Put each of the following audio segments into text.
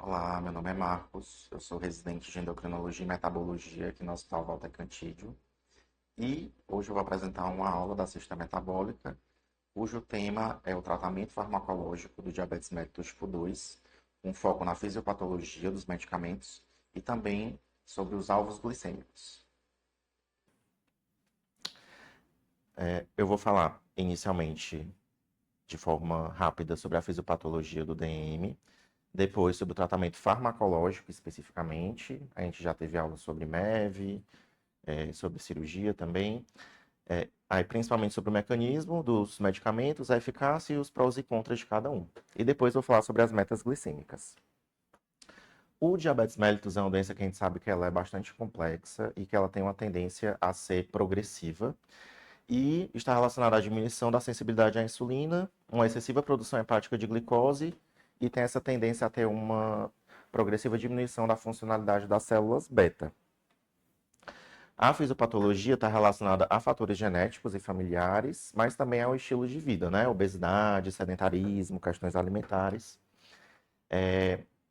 Olá, meu nome é Marcos, eu sou residente de endocrinologia e metabologia aqui no Hospital Walter Cantídio e hoje eu vou apresentar uma aula da cista metabólica, cujo tema é o tratamento farmacológico do diabetes mellitus tipo 2, com foco na fisiopatologia dos medicamentos e também sobre os alvos glicêmicos. Eu vou falar inicialmente de forma rápida sobre a fisiopatologia do DM, depois sobre o tratamento farmacológico especificamente, a gente já teve aula sobre MEV, sobre cirurgia também, aí principalmente sobre o mecanismo dos medicamentos, a eficácia e os prós e contras de cada um. E depois eu vou falar sobre as metas glicêmicas. O diabetes mellitus é uma doença que a gente sabe que ela é bastante complexa e que ela tem uma tendência a ser progressiva e está relacionada à diminuição da sensibilidade à insulina, uma excessiva produção hepática de glicose e tem essa tendência a ter uma progressiva diminuição da funcionalidade das células beta. A fisiopatologia está relacionada a fatores genéticos e familiares, mas também ao estilo de vida, né? Obesidade, sedentarismo, questões alimentares.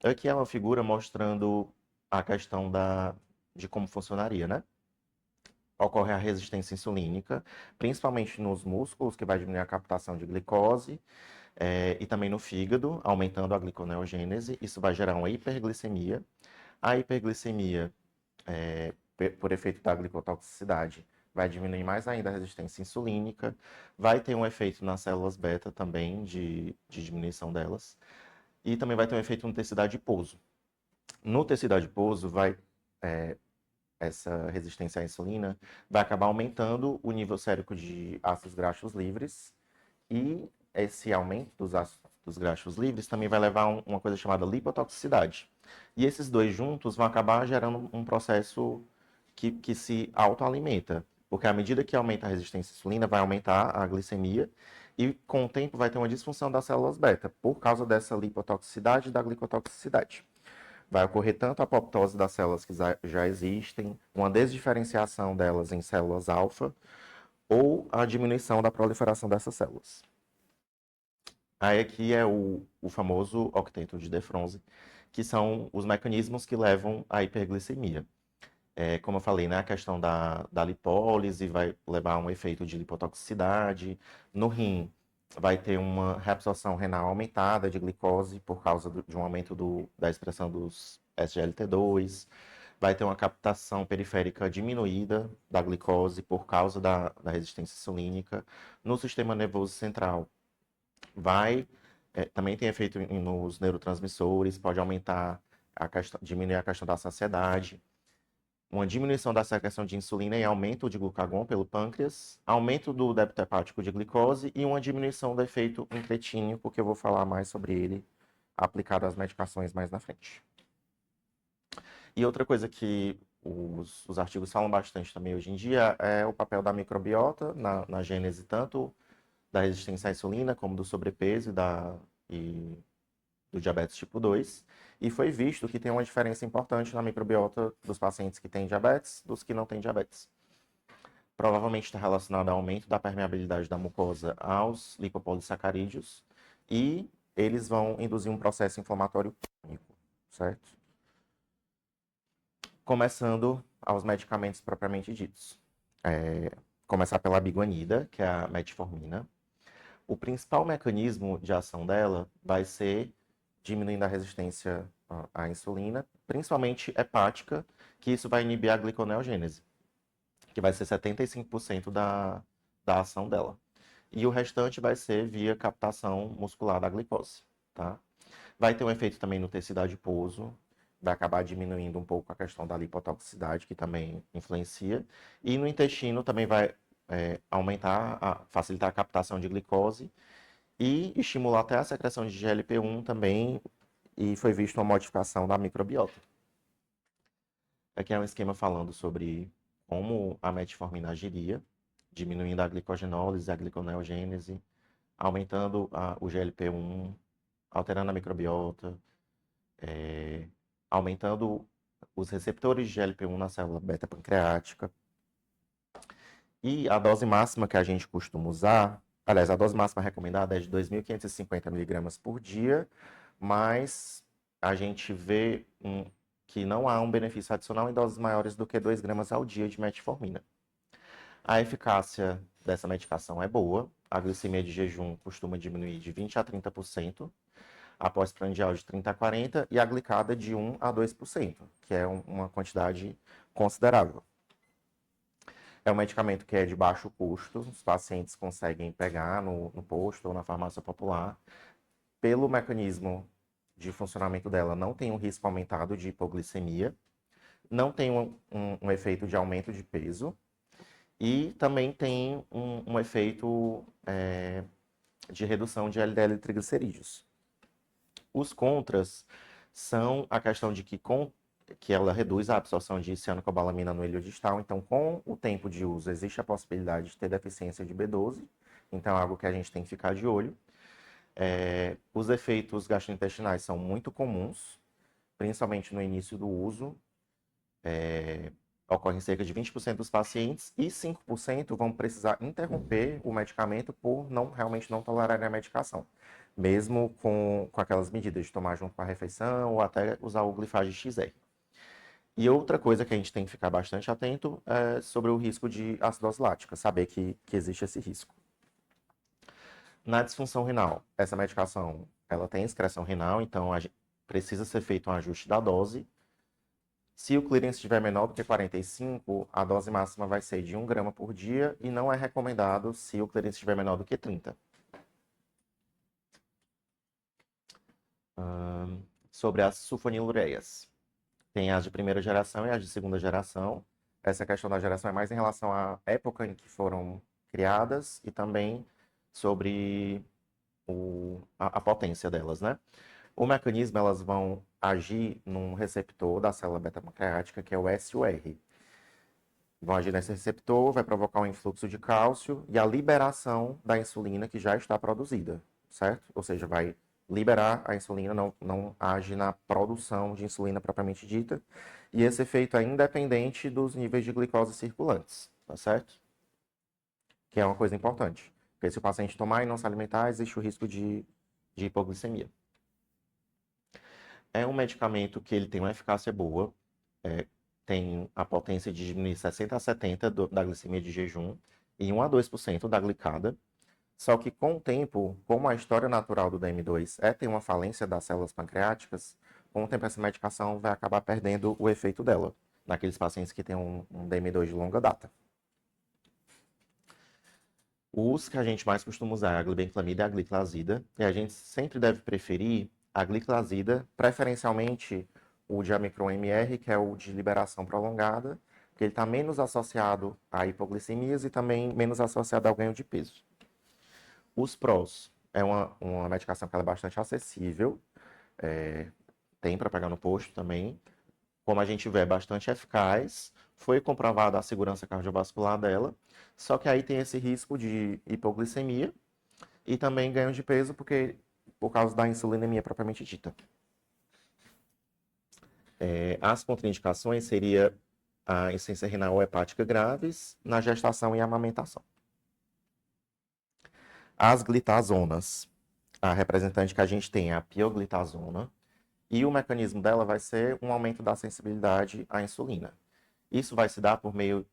Aqui é uma figura mostrando a questão de como funcionaria, né? Ocorre a resistência insulínica, principalmente nos músculos, que vai diminuir a captação de glicose, e também no fígado, aumentando a gliconeogênese. Isso vai gerar uma hiperglicemia. A hiperglicemia por efeito da glicotoxicidade, vai diminuir mais ainda a resistência insulínica, vai ter um efeito nas células beta também, de diminuição delas, e também vai ter um efeito no tecido adiposo. No tecido adiposo, essa resistência à insulina vai acabar aumentando o nível sérico de ácidos graxos livres, e esse aumento dos ácidos graxos livres também vai levar a uma coisa chamada lipotoxicidade. E esses dois juntos vão acabar gerando um processo que se autoalimenta. Porque à medida que aumenta a resistência à insulina, vai aumentar a glicemia e com o tempo vai ter uma disfunção das células beta, por causa dessa lipotoxicidade e da glicotoxicidade. Vai ocorrer tanto a apoptose das células que já existem, uma desdiferenciação delas em células alfa, ou a diminuição da proliferação dessas células. Aí aqui é o famoso octeto de Defronze, que são os mecanismos que levam à hiperglicemia. Como eu falei, né, a questão da lipólise vai levar a um efeito de lipotoxicidade. No rim, vai ter uma reabsorção renal aumentada de glicose por causa de um aumento da expressão dos SGLT2. Vai ter uma captação periférica diminuída da glicose por causa da resistência insulínica. No sistema nervoso central, também tem efeito nos neurotransmissores, pode aumentar diminuir a questão da saciedade, uma diminuição da secreção de insulina e aumento de glucagon pelo pâncreas, aumento do débito hepático de glicose e uma diminuição do efeito incretíneo, porque eu vou falar mais sobre ele aplicado às medicações mais na frente. E outra coisa que os artigos falam bastante também hoje em dia é o papel da microbiota na gênese tanto da resistência à insulina como do sobrepeso e do diabetes tipo 2, e foi visto que tem uma diferença importante na microbiota dos pacientes que têm diabetes dos que não têm diabetes. Provavelmente está relacionado ao aumento da permeabilidade da mucosa aos lipopolissacarídeos, e eles vão induzir um processo inflamatório crônico, certo? Começando aos medicamentos propriamente ditos. Começar pela biguanida, que é a metformina. O principal mecanismo de ação dela vai ser diminuindo a resistência à insulina, principalmente hepática, que isso vai inibir a gliconeogênese, que vai ser 75% da ação dela. E o restante vai ser via captação muscular da glicose, tá? Vai ter um efeito também no tecido adiposo, vai acabar diminuindo um pouco a questão da lipotoxicidade, que também influencia. E no intestino também vai facilitar a captação de glicose e estimular até a secreção de GLP-1 também, e foi visto uma modificação da microbiota. Aqui é um esquema falando sobre como a metformina agiria, diminuindo a glicogenólise, a gliconeogênese, aumentando o GLP-1, alterando a microbiota, aumentando os receptores de GLP-1 na célula beta-pancreática. E a dose máxima que a gente costuma usar, aliás, a dose máxima recomendada é de 2.550 mg por dia, mas a gente vê que não há um benefício adicional em doses maiores do que 2 gramas ao dia de metformina. A eficácia dessa medicação é boa. A glicemia de jejum costuma diminuir de 20 a 30%, após prandial de 30 a 40% e a glicada de 1 a 2%, que é uma quantidade considerável. É um medicamento que é de baixo custo, os pacientes conseguem pegar no posto ou na farmácia popular. Pelo mecanismo de funcionamento dela, não tem um risco aumentado de hipoglicemia, não tem um efeito de aumento de peso e também tem um efeito de redução de LDL triglicerídeos. Os contras são a questão de que ela reduz a absorção de cianocobalamina no ilho distal, então com o tempo de uso existe a possibilidade de ter deficiência de B12, então é algo que a gente tem que ficar de olho. Os efeitos gastrointestinais são muito comuns, principalmente no início do uso. Ocorre em cerca de 20% dos pacientes e 5% vão precisar interromper o medicamento por realmente não tolerarem a medicação, mesmo com aquelas medidas de tomar junto com a refeição ou até usar o glifage XR. E outra coisa que a gente tem que ficar bastante atento é sobre o risco de acidose lática, saber que existe esse risco. Na disfunção renal, essa medicação ela tem excreção renal, então precisa ser feito um ajuste da dose. Se o clearance estiver menor do que 45, a dose máxima vai ser de 1 grama por dia e não é recomendado se o clearance estiver menor do que 30. Sobre as sulfonilureias. Tem as de primeira geração e as de segunda geração. Essa questão da geração é mais em relação à época em que foram criadas e também sobre a potência delas, né? O mecanismo, elas vão agir num receptor da célula beta-pancreática, que é o SUR. Vão agir nesse receptor, vai provocar um influxo de cálcio e a liberação da insulina que já está produzida, certo? Ou seja, vai liberar a insulina, não age na produção de insulina propriamente dita. E esse efeito é independente dos níveis de glicose circulantes, tá certo? Que é uma coisa importante. Porque se o paciente tomar e não se alimentar, existe o risco de hipoglicemia. É um medicamento que ele tem uma eficácia boa, tem a potência de diminuir 60 a 70 da glicemia de jejum e 1 a 2% da glicada. Só que com o tempo, como a história natural do DM2 ter uma falência das células pancreáticas, com o tempo essa medicação vai acabar perdendo o efeito dela, naqueles pacientes que têm um DM2 de longa data. Os que a gente mais costuma usar é a glibenclamida e a gliclazida, e a gente sempre deve preferir a gliclazida, preferencialmente o diamicron MR, que é o de liberação prolongada, porque ele está menos associado a hipoglicemias e também menos associado ao ganho de peso. Os prós é uma medicação que ela é bastante acessível, tem para pegar no posto também. Como a gente vê, é bastante eficaz. Foi comprovada a segurança cardiovascular dela, só que aí tem esse risco de hipoglicemia e também ganho de peso por causa da insulinemia propriamente dita. As contraindicações seria a insuficiência renal ou hepática graves na gestação e amamentação. As glitazonas, a representante que a gente tem é a pioglitazona, e o mecanismo dela vai ser um aumento da sensibilidade à insulina. Isso vai se dar por meio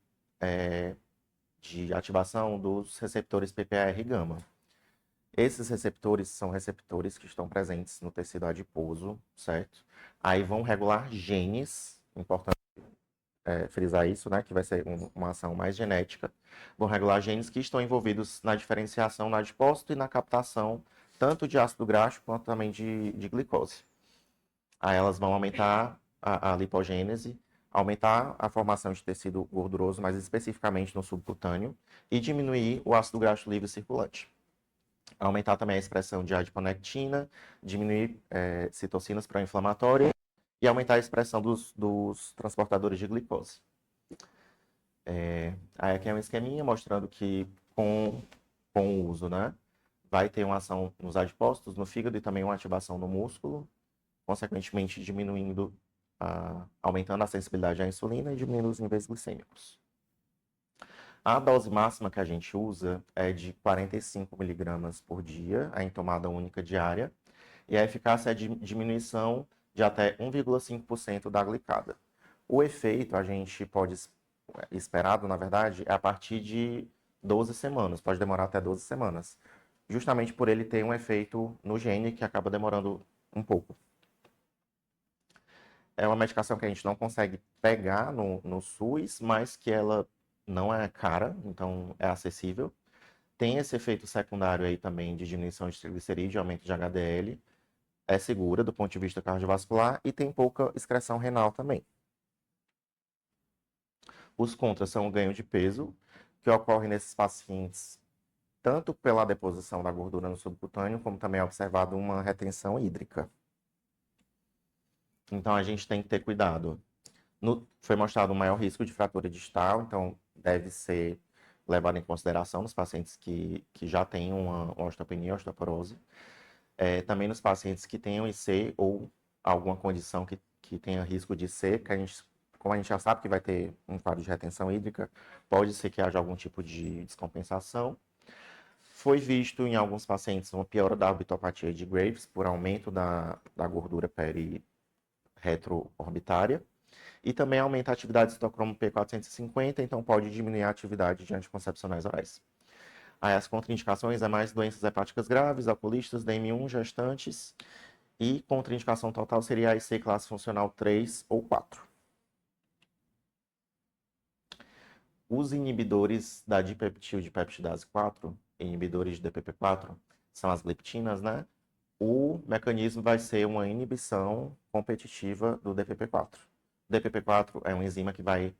de ativação dos receptores PPAR-gama. Esses receptores são receptores que estão presentes no tecido adiposo, certo? Aí vão regular genes, importante frisar isso, né? Que vai ser uma ação mais genética. Vão regular genes que estão envolvidos na diferenciação no adipócito e na captação tanto de ácido graxo quanto também de glicose. Aí elas vão aumentar a lipogênese, aumentar a formação de tecido gorduroso, mais especificamente no subcutâneo, e diminuir o ácido graxo livre circulante. Aumentar também a expressão de adiponectina, diminuir citocinas pró-inflamatórias e aumentar a expressão dos transportadores de glicose. Aí aqui é um esqueminha mostrando que com o uso, né, vai ter uma ação nos adipócitos, no fígado e também uma ativação no músculo, consequentemente diminuindo, aumentando a sensibilidade à insulina e diminuindo os níveis glicêmicos. A dose máxima que a gente usa é de 45 miligramas por dia, em tomada única diária, e a eficácia é de diminuição de até 1,5% da glicada. O efeito a gente pode esperado, na verdade, é a partir de 12 semanas, pode demorar até 12 semanas, justamente por ele ter um efeito no gene que acaba demorando um pouco. É uma medicação que a gente não consegue pegar no SUS, mas que ela não é cara, então é acessível. Tem esse efeito secundário aí também de diminuição de triglicerídeo, aumento de HDL. É segura do ponto de vista cardiovascular e tem pouca excreção renal também. Os contras são o ganho de peso, que ocorre nesses pacientes tanto pela deposição da gordura no subcutâneo, como também é observado uma retenção hídrica. Então a gente tem que ter cuidado. Foi mostrado um maior risco de fratura distal, então deve ser levado em consideração nos pacientes que já têm uma osteopenia, osteoporose. Também nos pacientes que tenham IC ou alguma condição que tenha risco de ser, porque como a gente já sabe que vai ter um quadro de retenção hídrica, pode ser que haja algum tipo de descompensação. Foi visto em alguns pacientes uma piora da orbitopatia de Graves por aumento da gordura retroorbitária e também aumenta a atividade do citocromo P450, então pode diminuir a atividade de anticoncepcionais orais. Aí as contraindicações é mais doenças hepáticas graves, alcoolistas, DM1, gestantes e contraindicação total seria a IC classe funcional 3 ou 4. Os inibidores da dipeptidase 4, inibidores de DPP4, são as gliptinas, né? O mecanismo vai ser uma inibição competitiva do DPP4. O DPP4 é uma enzima que vai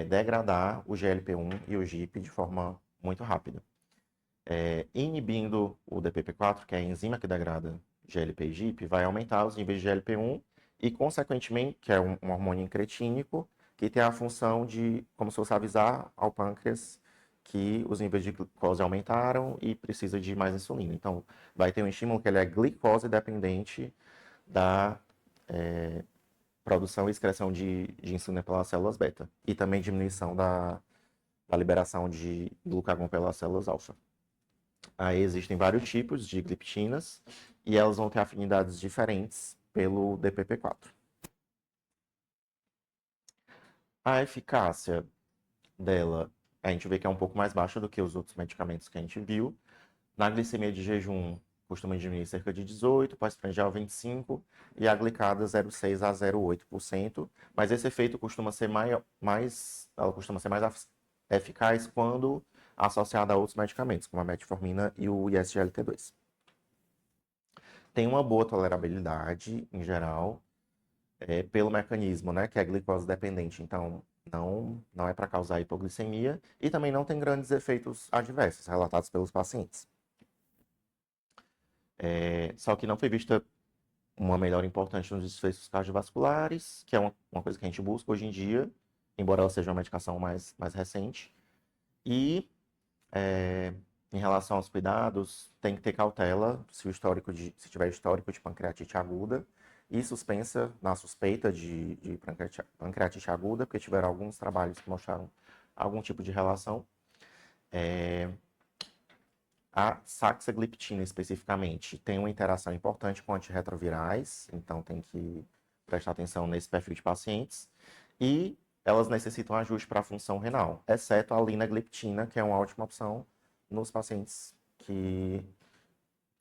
degradar o GLP-1 e o GIP de forma muito rápida. Inibindo o DPP4, que é a enzima que degrada GLP e GIP, vai aumentar os níveis de GLP-1 e, consequentemente, que é um hormônio incretínico, que tem a função de, como se fosse avisar ao pâncreas que os níveis de glicose aumentaram e precisa de mais insulina. Então, vai ter um estímulo que ele é glicose dependente da produção e excreção de insulina pelas células beta e também diminuição da liberação de glucagon pelas células alfa. Aí existem vários tipos de gliptinas e elas vão ter afinidades diferentes pelo DPP4. A eficácia dela, a gente vê que é um pouco mais baixa do que os outros medicamentos que a gente viu. Na glicemia de jejum, costuma diminuir cerca de 18%, pós-prandial 25% e a glicada 0,6% a 0,8%. Mas esse efeito costuma ser mais eficaz quando associada a outros medicamentos, como a metformina e o ISGLT2. Tem uma boa tolerabilidade, em geral, pelo mecanismo, né, que é glicose dependente. Então, não é para causar hipoglicemia e também não tem grandes efeitos adversos relatados pelos pacientes. Só que não foi vista uma melhora importante nos desfechos cardiovasculares, que é uma coisa que a gente busca hoje em dia, embora ela seja uma medicação mais recente. E em relação aos cuidados, tem que ter cautela se tiver histórico de pancreatite aguda e suspensa na suspeita de pancreatite aguda, porque tiveram alguns trabalhos que mostraram algum tipo de relação. A saxagliptina, especificamente, tem uma interação importante com antirretrovirais, então tem que prestar atenção nesse perfil de pacientes. E elas necessitam ajuste para a função renal, exceto a linagliptina, que é uma ótima opção nos pacientes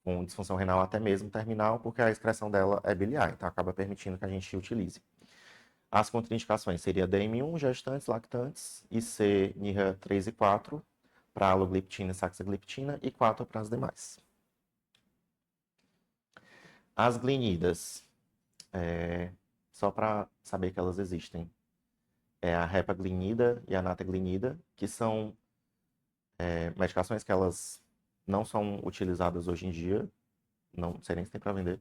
com disfunção renal até mesmo terminal, porque a excreção dela é biliar, então acaba permitindo que a gente utilize. As contraindicações seriam DM1, gestantes, lactantes, IC, NIRA 3 e 4, para alogliptina e saxagliptina, e 4 para as demais. As glinidas, só para saber que elas existem, é a repaglinida e a nataglinida, que são medicações que elas não são utilizadas hoje em dia, não sei nem se tem para vender,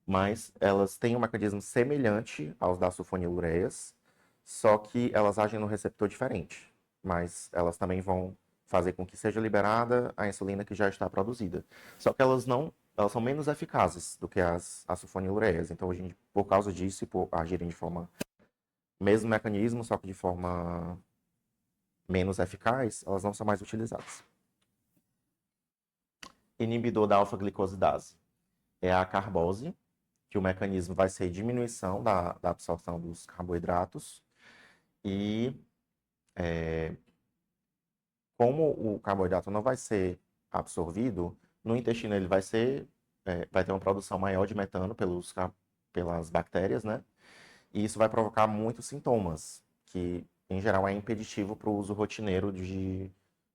mas elas têm um mecanismo semelhante aos das sulfonilureias, só que elas agem no receptor diferente, mas elas também vão fazer com que seja liberada a insulina que já está produzida. Só que elas são menos eficazes do que as sulfonilureias, então hoje, por causa disso e por agirem de forma mesmo mecanismo, só que de forma menos eficaz, elas não são mais utilizadas. Inibidor da alfa-glicosidase é a carbose, que o mecanismo vai ser diminuição da absorção dos carboidratos e como o carboidrato não vai ser absorvido, no intestino ele vai ter uma produção maior de metano pelas bactérias, né? E isso vai provocar muitos sintomas, que em geral é impeditivo para o uso rotineiro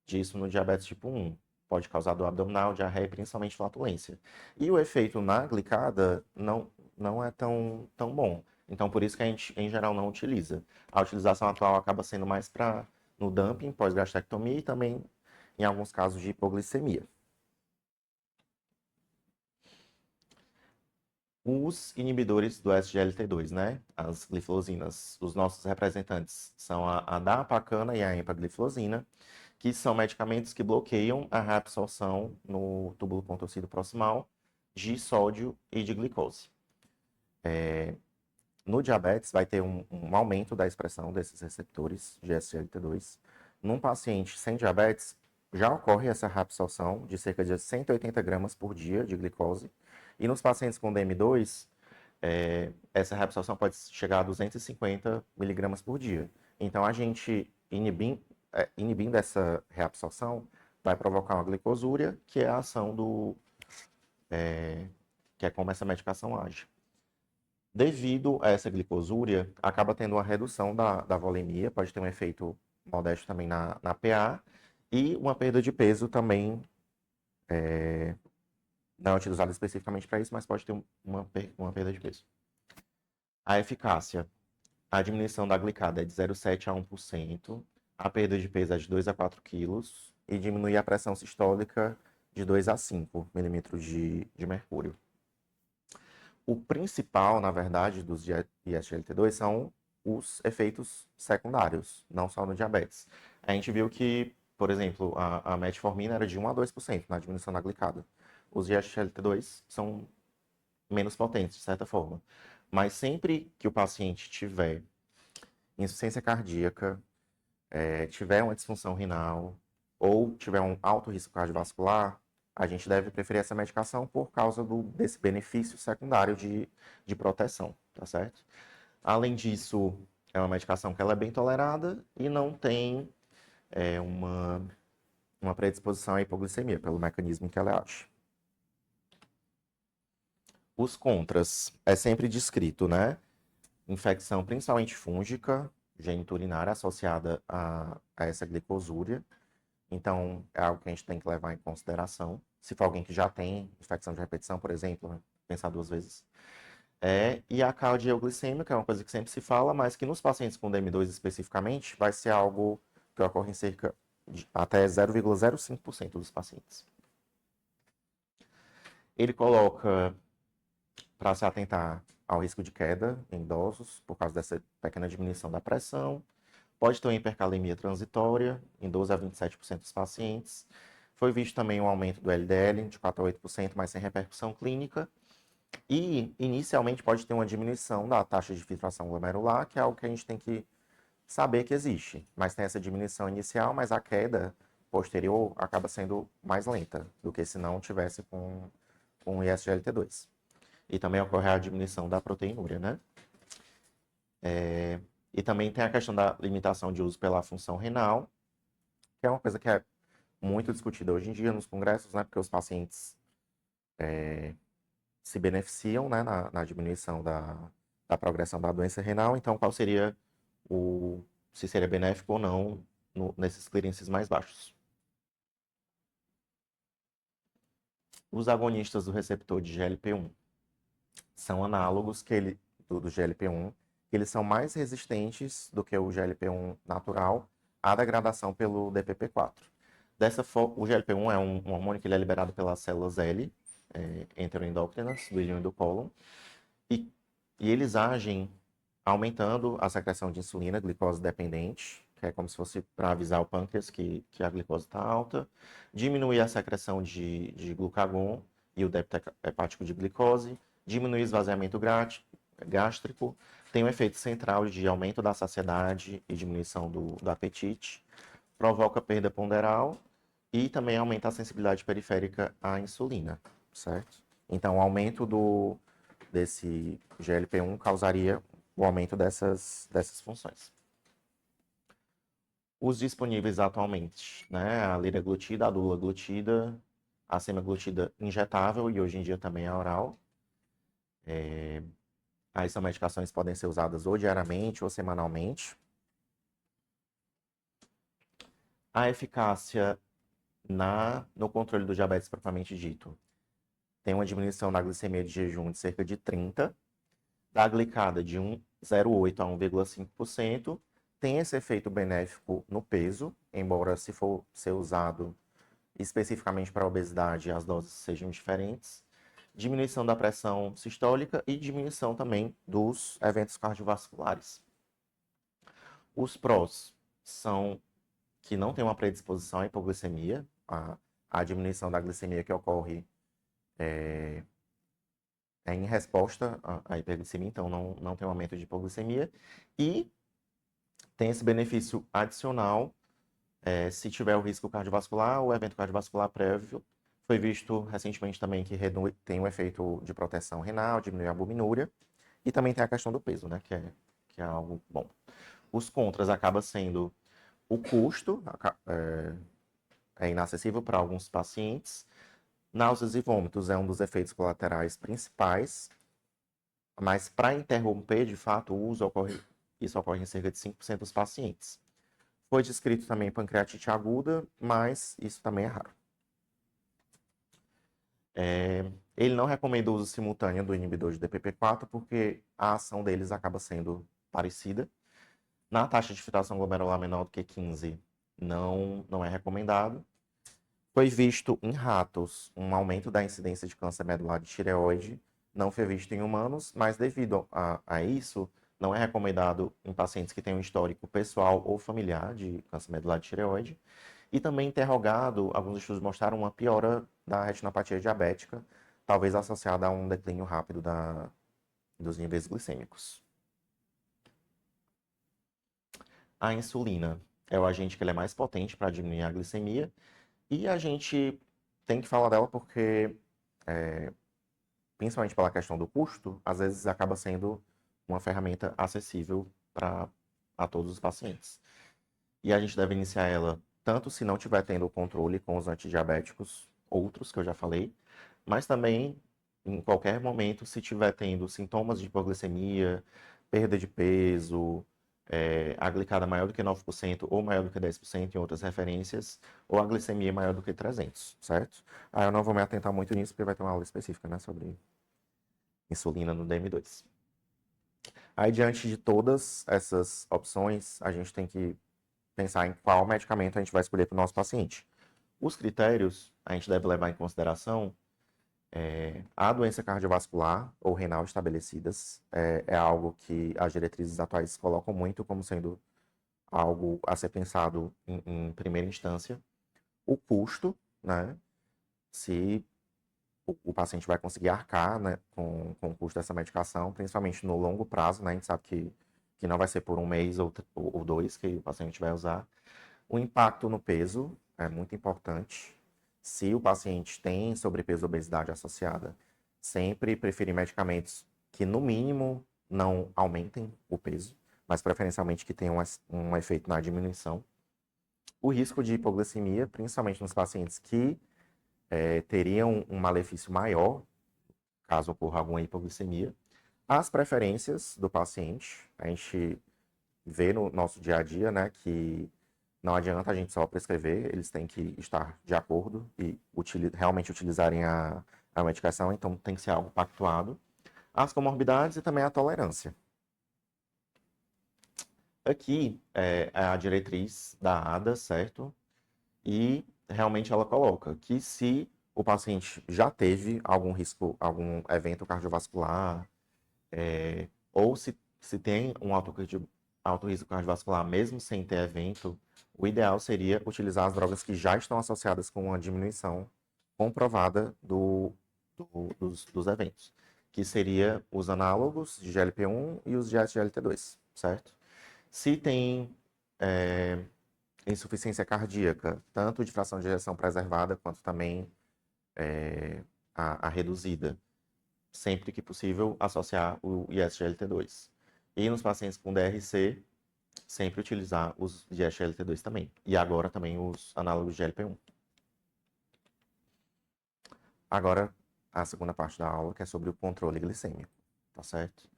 disso no diabetes tipo 1. Pode causar dor abdominal, diarreia e principalmente flatulência. E o efeito na glicada não é tão bom. Então, por isso que a gente, em geral, não utiliza. A utilização atual acaba sendo mais para no dumping, pós-gastrectomia e também em alguns casos de hipoglicemia. Os inibidores do SGLT2, né? As glifosinas, os nossos representantes são a dapacana e a empagliflozina, que são medicamentos que bloqueiam a reabsorção no túbulo contorcido proximal de sódio e de glicose. No diabetes, vai ter um aumento da expressão desses receptores de SGLT2. Num paciente sem diabetes, já ocorre essa reabsorção de cerca de 180 gramas por dia de glicose. E nos pacientes com DM2, essa reabsorção pode chegar a 250 miligramas por dia. Então, a gente inibindo essa reabsorção, vai provocar uma glicosúria, que é a ação que é como essa medicação age. Devido a essa glicosúria, acaba tendo uma redução da volemia, pode ter um efeito modesto também na PA, e uma perda de peso também, não é utilizada especificamente para isso, mas pode ter uma perda de peso. A eficácia, a diminuição da glicada é de 0,7 a 1%, a perda de peso é de 2 a 4 quilos, e diminuir a pressão sistólica de 2 a 5 milímetros de mercúrio. O principal, na verdade, dos ISGLT2 são os efeitos secundários, não só no diabetes. A gente viu que, por exemplo, a metformina era de 1 a 2% na diminuição da glicada. Os ISGLT2 são menos potentes, de certa forma. Mas sempre que o paciente tiver insuficiência cardíaca, tiver uma disfunção renal ou tiver um alto risco cardiovascular, a gente deve preferir essa medicação por causa desse benefício secundário de proteção, tá certo? Além disso, é uma medicação que ela é bem tolerada e não tem uma predisposição à hipoglicemia, pelo mecanismo que ela age. Os contras, é sempre descrito, né? Infecção principalmente fúngica, geniturinária, associada a essa glicosúria. Então, é algo que a gente tem que levar em consideração. Se for alguém que já tem infecção de repetição, por exemplo, né? Pensar duas vezes. E a cardioglicêmica é uma coisa que sempre se fala, mas que nos pacientes com DM2 especificamente, vai ser algo que ocorre em cerca de até 0,05% dos pacientes. Ele coloca para se atentar ao risco de queda em idosos, por causa dessa pequena diminuição da pressão. Pode ter uma hipercalemia transitória em 12 a 27% dos pacientes. Foi visto também um aumento do LDL de 4 a 8%, mas sem repercussão clínica. E, inicialmente, pode ter uma diminuição da taxa de filtração glomerular, que é algo que a gente tem que saber que existe. Mas tem essa diminuição inicial, mas a queda posterior acaba sendo mais lenta do que se não tivesse com o ISGLT2. E também ocorre a diminuição da proteinúria, né? E também tem a questão da limitação de uso pela função renal, que é uma coisa que é muito discutida hoje em dia nos congressos, né? Porque os pacientes se beneficiam, né, na diminuição da progressão da doença renal. Então, qual seria se seria benéfico ou não nesses clearances mais baixos? Os agonistas do receptor de GLP-1 são análogos do GLP-1, que eles são mais resistentes do que o GLP-1 natural à degradação pelo DPP-4. Dessa forma, o GLP-1 é um hormônio que ele é liberado pelas células L, enteroendócrinas, do íleon e do cólon, e eles agem aumentando a secreção de insulina, glicose dependente, que é como se fosse para avisar o pâncreas que a glicose está alta, diminuir a secreção de glucagon e o débito hepático de glicose, diminuir o esvaziamento gástrico, tem um efeito central de aumento da saciedade e diminuição do apetite, provoca perda ponderal e também aumenta a sensibilidade periférica à insulina, certo? Então, o aumento desse GLP-1 causaria o aumento dessas funções. Os disponíveis atualmente, né? A liraglutida, a dulaglutida, a semaglutida injetável e hoje em dia também a oral. Essas medicações podem ser usadas ou diariamente ou semanalmente. A eficácia no controle do diabetes propriamente dito tem uma diminuição da glicemia de jejum de cerca de 30%, da glicada de 0,8% a 1,5%, tem esse efeito benéfico no peso, embora se for ser usado especificamente para a obesidade, as doses sejam diferentes, diminuição da pressão sistólica e diminuição também dos eventos cardiovasculares. Os prós são que não tem uma predisposição à hipoglicemia, a diminuição da glicemia que ocorre é em resposta à hiperglicemia, então não tem um aumento de hipoglicemia, e tem esse benefício adicional se tiver o risco cardiovascular ou evento cardiovascular prévio. Foi visto recentemente também que tem um efeito de proteção renal, diminui a albuminúria, e também tem a questão do peso, né, que é algo bom. Os contras acaba sendo o custo, é inacessível para alguns pacientes. Náuseas e vômitos é um dos efeitos colaterais principais, mas para interromper, de fato, o uso isso ocorre em cerca de 5% dos pacientes. Foi descrito também pancreatite aguda, mas isso também é raro. Ele não recomenda o uso simultâneo do inibidor de DPP-4 porque a ação deles acaba sendo parecida. Na taxa de filtração glomerular menor do que 15, não é recomendado. Foi visto em ratos um aumento da incidência de câncer medular de tireoide, não foi visto em humanos, mas devido a isso, não é recomendado em pacientes que têm um histórico pessoal ou familiar de câncer medular de tireoide. E também interrogado, alguns estudos mostraram uma piora da retinopatia diabética, talvez associada a um declínio rápido dos níveis glicêmicos. A insulina é o agente que ele é mais potente para diminuir a glicemia, e a gente tem que falar dela porque, principalmente pela questão do custo, às vezes acaba sendo uma ferramenta acessível a todos os pacientes. E a gente deve iniciar ela tanto se não estiver tendo controle com os antidiabéticos, outros que eu já falei, mas também em qualquer momento se estiver tendo sintomas de hipoglicemia, perda de peso, a glicada maior do que 9% ou maior do que 10% em outras referências, ou a glicemia maior do que 300, certo? Eu não vou me atentar muito nisso porque vai ter uma aula específica, né, sobre insulina no DM2. Aí, diante de todas essas opções, a gente tem que pensar em qual medicamento a gente vai escolher para o nosso paciente. Os critérios a gente deve levar em consideração a doença cardiovascular ou renal estabelecidas. É algo que as diretrizes atuais colocam muito como sendo algo a ser pensado em primeira instância. O custo, né? Se o paciente vai conseguir arcar, né, com o custo dessa medicação, principalmente no longo prazo, né? A gente sabe que não vai ser por um mês ou dois que o paciente vai usar. O impacto no peso é muito importante. Se o paciente tem sobrepeso ou obesidade associada, sempre preferir medicamentos que, no mínimo, não aumentem o peso, mas preferencialmente que tenham um efeito na diminuição. O risco de hipoglicemia, principalmente nos pacientes que teriam um malefício maior, caso ocorra alguma hipoglicemia. As preferências do paciente, a gente vê no nosso dia a dia, né, que não adianta a gente só prescrever, eles têm que estar de acordo e realmente utilizarem a medicação, então tem que ser algo pactuado. As comorbidades e também a tolerância. Aqui é a diretriz da ADA, certo? E realmente ela coloca que se o paciente já teve algum risco, algum evento cardiovascular, ou se tem um alto risco cardiovascular mesmo sem ter evento, o ideal seria utilizar as drogas que já estão associadas com uma diminuição comprovada dos eventos, que seria os análogos de GLP-1 e os de SGLT2, certo? Se tem insuficiência cardíaca, tanto de fração de ejeção preservada, quanto também a reduzida, sempre que possível, associar o ISGLT2. E nos pacientes com DRC, sempre utilizar os de SGLT2 também. E agora também os análogos de GLP-1. Agora, a segunda parte da aula, que é sobre o controle glicêmico, tá certo?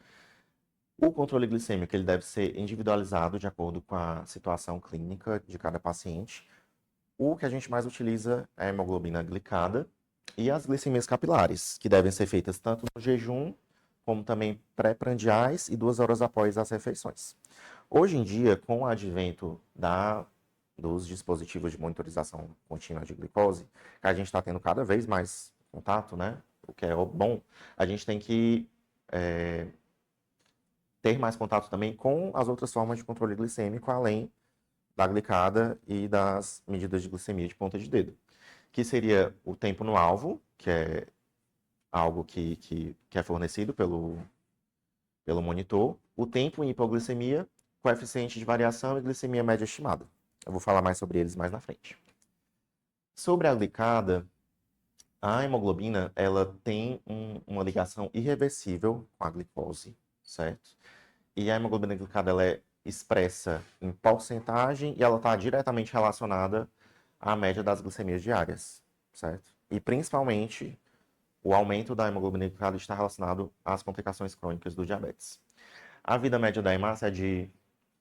O controle glicêmico ele deve ser individualizado de acordo com a situação clínica de cada paciente. O que a gente mais utiliza é a hemoglobina glicada e as glicemias capilares, que devem ser feitas tanto no jejum, como também pré-prandiais e 2 horas após as refeições. Hoje em dia, com o advento dos dispositivos de monitorização contínua de glicose, que a gente está tendo cada vez mais contato, né? O que é bom, a gente tem que ter mais contato também com as outras formas de controle glicêmico, além da glicada e das medidas de glicemia de ponta de dedo, que seria o tempo no alvo, que é algo que é fornecido pelo monitor, o tempo em hipoglicemia, coeficiente de variação e glicemia média estimada. Eu vou falar mais sobre eles mais na frente. Sobre a glicada, a hemoglobina ela tem uma ligação irreversível com a glicose, certo? E a hemoglobina glicada ela é expressa em porcentagem e ela está diretamente relacionada à média das glicemias diárias, certo? E principalmente o aumento da hemoglobina glicada está relacionado às complicações crônicas do diabetes. A vida média da hemácia é de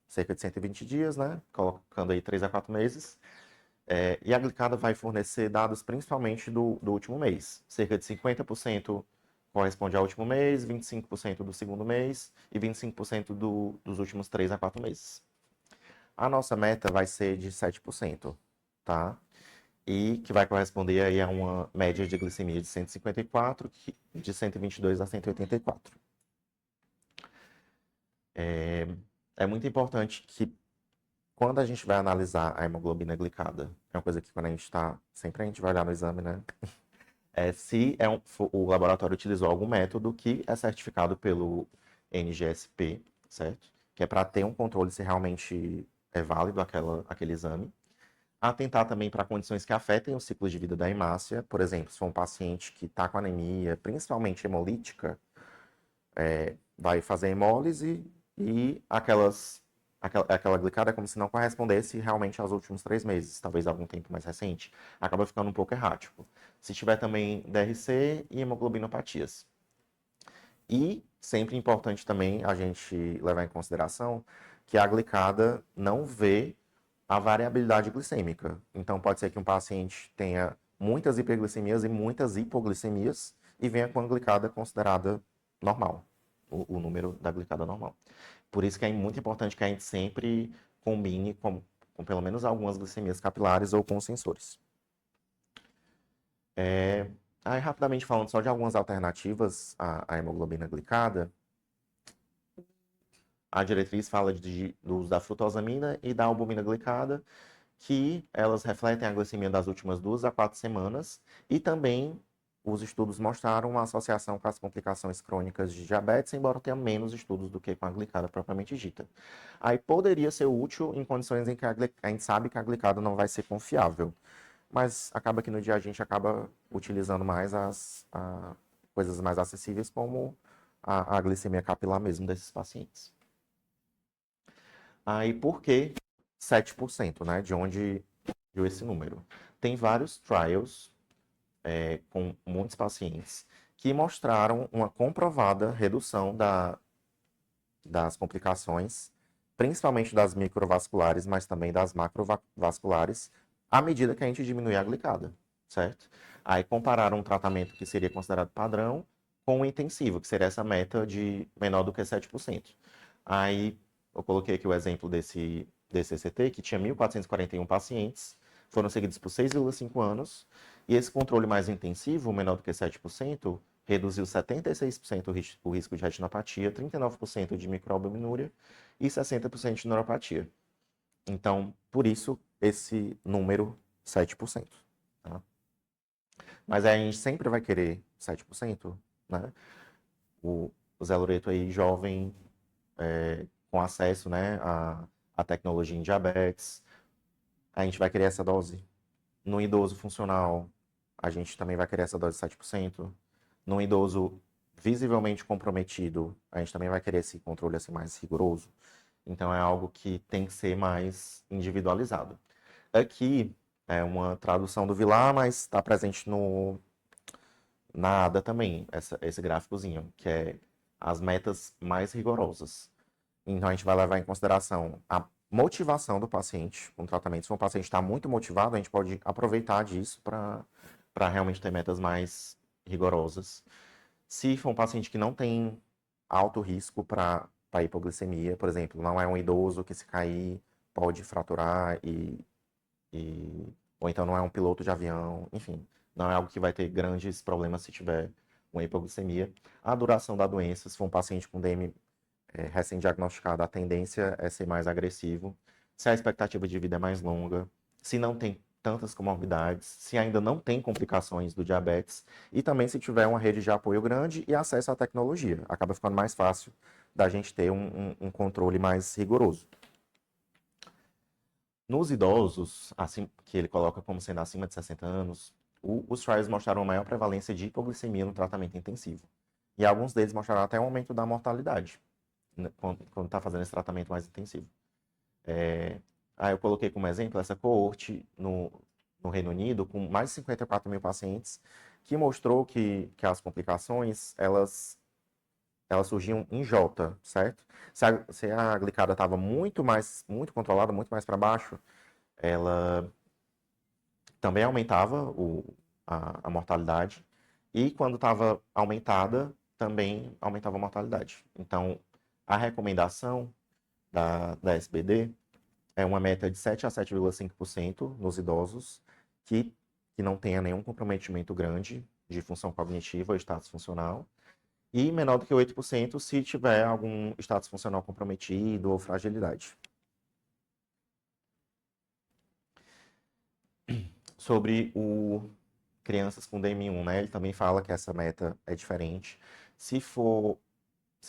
cerca de 120 dias, né? Colocando aí 3 a 4 meses. E a glicada vai fornecer dados principalmente do último mês. Cerca de 50% corresponde ao último mês, 25% do segundo mês e 25% dos últimos 3 a 4 meses. A nossa meta vai ser de 7%, tá? E que vai corresponder aí a uma média de glicemia de 154, de 122 a 184. É muito importante que quando a gente vai analisar a hemoglobina glicada, é uma coisa que quando a gente está, sempre a gente vai olhar no exame, né? Se o laboratório utilizou algum método que é certificado pelo NGSP, certo? Que é para ter um controle se realmente é válido aquele exame. Atentar também para condições que afetem o ciclo de vida da hemácia. Por exemplo, se for um paciente que está com anemia, principalmente hemolítica, vai fazer hemólise e aquela glicada é como se não correspondesse realmente aos últimos 3 meses, talvez algum tempo mais recente. Acaba ficando um pouco errático. Se tiver também DRC e hemoglobinopatias. E sempre importante também a gente levar em consideração que a glicada não vê a variabilidade glicêmica. Então pode ser que um paciente tenha muitas hiperglicemias e muitas hipoglicemias e venha com a glicada considerada normal, o número da glicada normal. Por isso que é muito importante que a gente sempre combine com pelo menos algumas glicemias capilares ou com sensores. Aí, rapidamente falando só de algumas alternativas à hemoglobina glicada, a diretriz fala do uso da frutosamina e da albumina glicada, que elas refletem a glicemia das últimas 2 a 4 semanas e também os estudos mostraram uma associação com as complicações crônicas de diabetes, embora tenha menos estudos do que com a glicada propriamente dita. Aí poderia ser útil em condições em que a gente sabe que a glicada não vai ser confiável, mas acaba que no dia a gente acaba utilizando mais as coisas mais acessíveis, como a glicemia capilar mesmo desses pacientes. Aí por que 7%, né? De onde veio esse número? Tem vários trials com muitos pacientes que mostraram uma comprovada redução das complicações, principalmente das microvasculares, mas também das macrovasculares, à medida que a gente diminui a glicada, certo? Aí compararam um tratamento que seria considerado padrão com o intensivo, que seria essa meta de menor do que 7%. Aí eu coloquei aqui o exemplo desse ECT, que tinha 1.441 pacientes, foram seguidos por 6,5 anos, e esse controle mais intensivo, menor do que 7%, reduziu 76% o risco de retinopatia, 39% de microalbuminúria e 60% de neuropatia. Então, por isso, esse número 7%. Tá? Mas aí a gente sempre vai querer 7%, né? O Zé Loreto aí, jovem, com acesso, né, à tecnologia em diabetes, a gente vai querer essa dose. No idoso funcional, a gente também vai querer essa dose de 7%. No idoso visivelmente comprometido, a gente também vai querer esse controle assim, mais rigoroso. Então é algo que tem que ser mais individualizado. Aqui é uma tradução do Vilar, mas está presente na ADA também, esse gráficozinho, que é as metas mais rigorosas. Então a gente vai levar em consideração a motivação do paciente com o tratamento. Se o paciente está muito motivado, a gente pode aproveitar disso para realmente ter metas mais rigorosas. Se for um paciente que não tem alto risco para hipoglicemia, por exemplo, não é um idoso que se cair pode fraturar ou então não é um piloto de avião, enfim, não é algo que vai ter grandes problemas se tiver uma hipoglicemia. A duração da doença, se for um paciente com DM recém-diagnosticado, a tendência é ser mais agressivo. Se a expectativa de vida é mais longa, se não tem tantas comorbidades, se ainda não tem complicações do diabetes e também se tiver uma rede de apoio grande e acesso à tecnologia. Acaba ficando mais fácil da gente ter um controle mais rigoroso. Nos idosos, assim, que ele coloca como sendo acima de 60 anos, os trials mostraram uma maior prevalência de hipoglicemia no tratamento intensivo. E alguns deles mostraram até um aumento da mortalidade, né, quando está fazendo esse tratamento mais intensivo. Aí eu coloquei como exemplo essa coorte no Reino Unido, com mais de 54 mil pacientes, que mostrou que as complicações, elas surgiam em J, certo? Se a glicada estava muito controlada, muito mais para baixo, ela também aumentava a mortalidade. E quando estava aumentada, também aumentava a mortalidade. Então, a recomendação da SBD é uma meta de 7 a 7,5% nos idosos que não tenha nenhum comprometimento grande de função cognitiva ou status funcional, e menor do que 8% se tiver algum status funcional comprometido ou fragilidade. Sobre o crianças com DM1, né? Ele também fala que essa meta é diferente. Se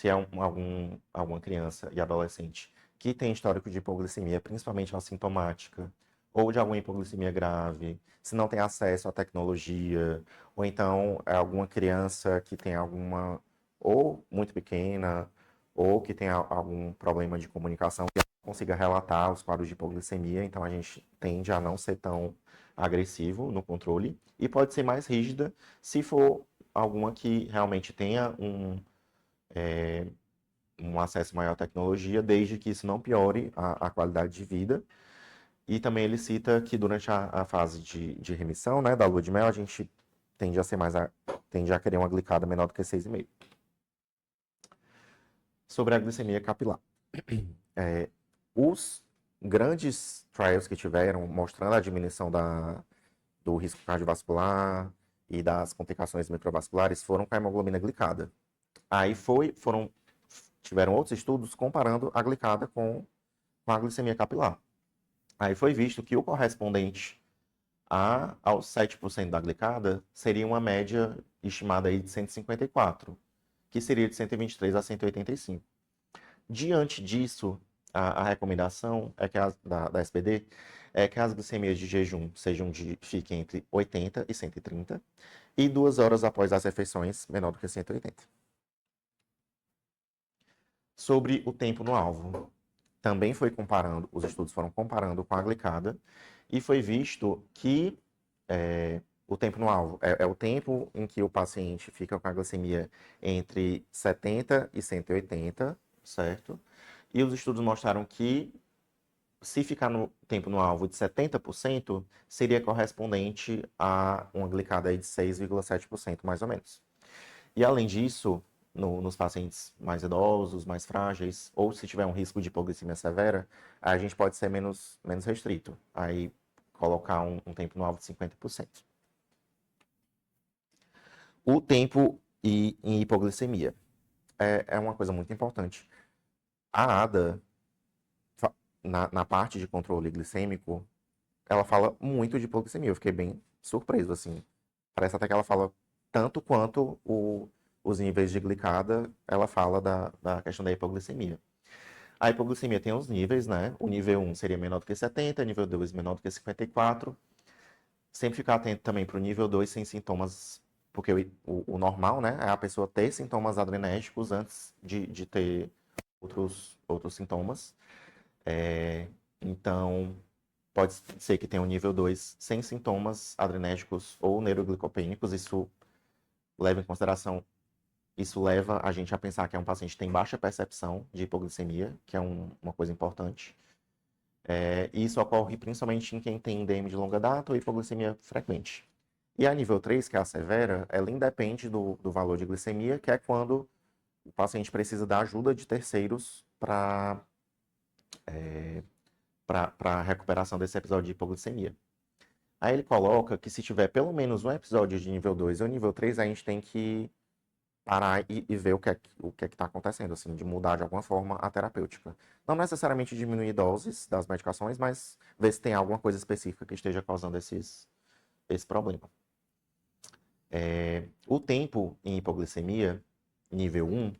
é alguma criança e adolescente que tem histórico de hipoglicemia, principalmente assintomática, ou de alguma hipoglicemia grave, se não tem acesso à tecnologia, ou então é alguma criança que tem alguma, ou muito pequena, ou que tem algum problema de comunicação, que não consiga relatar os quadros de hipoglicemia, então a gente tende a não ser tão agressivo no controle, e pode ser mais rígida se for alguma que realmente tenha um acesso maior à tecnologia, desde que isso não piore a qualidade de vida. E também ele cita que durante a fase de remissão, né, da lua de mel, a gente tende a querer uma glicada menor do que 6,5. Sobre a glicemia capilar. Os grandes trials que tiveram mostrando a diminuição do risco cardiovascular e das complicações microvasculares foram com a hemoglobina glicada. Aí tiveram outros estudos comparando a glicada com a glicemia capilar. Aí foi visto que o correspondente aos 7% da glicada seria uma média estimada aí de 154, que seria de 123 a 185. Diante disso, a recomendação é que da SPD é que as glicemias de jejum fiquem entre 80 e 130 e 2 horas após as refeições, menor do que 180. Sobre o tempo no alvo. Também os estudos foram comparando com a glicada e foi visto que o tempo no alvo é o tempo em que o paciente fica com a glicemia entre 70 e 180, certo? E os estudos mostraram que se ficar no tempo no alvo de 70%, seria correspondente a uma glicada aí de 6,7%, mais ou menos. E além disso, nos pacientes mais idosos, mais frágeis, ou se tiver um risco de hipoglicemia severa, a gente pode ser menos restrito. Aí colocar um tempo no alvo de 50%. O tempo em hipoglicemia é uma coisa muito importante. A ADA, na parte de controle glicêmico, ela fala muito de hipoglicemia. Eu fiquei bem surpreso, assim. Parece até que ela fala tanto quanto os níveis de glicada, ela fala da questão da hipoglicemia. A hipoglicemia tem os níveis, né? O nível 1 seria menor do que 70, nível 2 menor do que 54. Sempre ficar atento também para o nível 2 sem sintomas porque o normal, né, é a pessoa ter sintomas adrenérgicos antes de ter outros sintomas. Então, pode ser que tenha um nível 2 sem sintomas adrenérgicos ou neuroglicopênicos. Leva em consideração, isso leva a gente a pensar que é um paciente que tem baixa percepção de hipoglicemia, que é uma coisa importante. E isso ocorre principalmente em quem tem DM de longa data ou hipoglicemia frequente. E a nível 3, que é a severa, ela independe do valor de glicemia, que é quando o paciente precisa da ajuda de terceiros para a recuperação desse episódio de hipoglicemia. Aí ele coloca que se tiver pelo menos um episódio de nível 2 ou nível 3, a gente tem que parar e ver o que é que está acontecendo, assim, de mudar de alguma forma a terapêutica. Não necessariamente diminuir doses das medicações, mas ver se tem alguma coisa específica que esteja causando esse problema. O tempo em hipoglicemia, nível 1,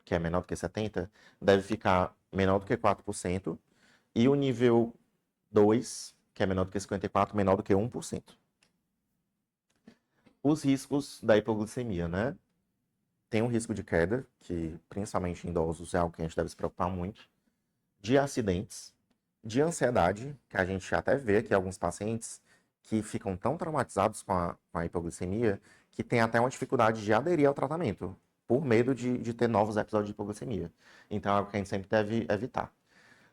que é menor do que 70, deve ficar menor do que 4%, e o nível 2, que é menor do que 54, menor do que 1%. Os riscos da hipoglicemia, né? Tem um risco de queda, que principalmente em idosos é algo que a gente deve se preocupar muito, de acidentes, de ansiedade, que a gente até vê aqui alguns pacientes que ficam tão traumatizados com a hipoglicemia que tem até uma dificuldade de aderir ao tratamento, por medo de ter novos episódios de hipoglicemia. Então é algo que a gente sempre deve evitar.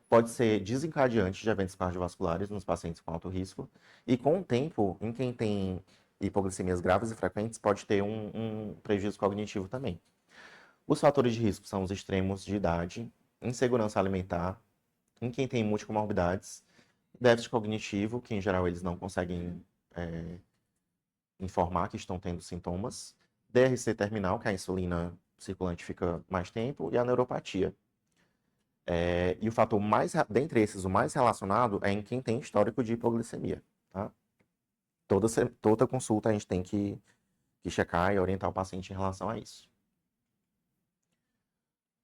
Pode ser desencadeante de eventos cardiovasculares nos pacientes com alto risco, e com o tempo, em quem tem hipoglicemias graves e frequentes, pode ter um prejuízo cognitivo também. Os fatores de risco são os extremos de idade, insegurança alimentar, em quem tem multicomorbidades, déficit cognitivo, que em geral eles não conseguem informar que estão tendo sintomas, DRC terminal, que a insulina circulante fica mais tempo, e a neuropatia. E o fator dentre esses, o mais relacionado é em quem tem histórico de hipoglicemia. Tá? Toda consulta a gente tem que checar e orientar o paciente em relação a isso.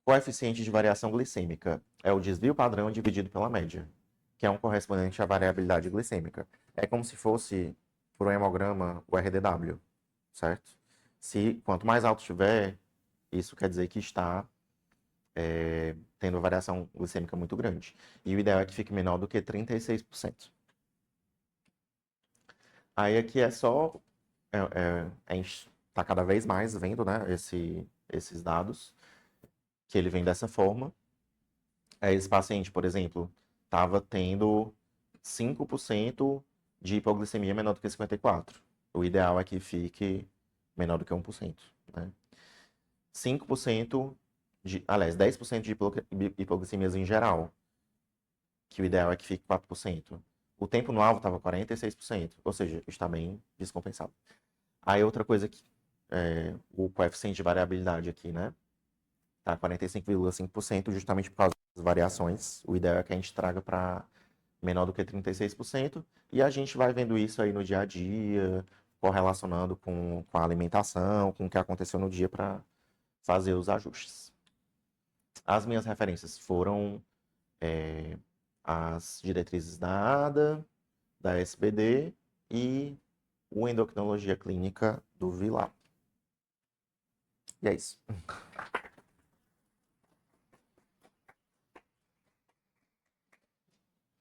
Coeficiente de variação glicêmica é o desvio padrão dividido pela média, que é um correspondente à variabilidade glicêmica. É como se fosse, por um hemograma, o RDW, certo? Quanto mais alto estiver, isso quer dizer que está tendo variação glicêmica muito grande. E o ideal é que fique menor do que 36%. Aí aqui é só... a gente está cada vez mais vendo, né, esses dados, que ele vem dessa forma. Esse paciente, por exemplo, estava tendo 5% de hipoglicemia menor do que 54. O ideal é que fique menor do que 1%. Né? 5% aliás, 10% de hipoglicemias em geral, que o ideal é que fique 4%. O tempo no alvo estava 46%, ou seja, está bem descompensado. Aí outra coisa que o coeficiente de variabilidade aqui, né? Tá 45,5%, justamente por causa das variações. O ideal é que a gente traga para menor do que 36%, e a gente vai vendo isso aí no dia a dia, correlacionando com a alimentação, com o que aconteceu no dia para fazer os ajustes. As minhas referências foram as diretrizes da ADA, da SBD e o Endocrinologia Clínica do Vilar. E é isso.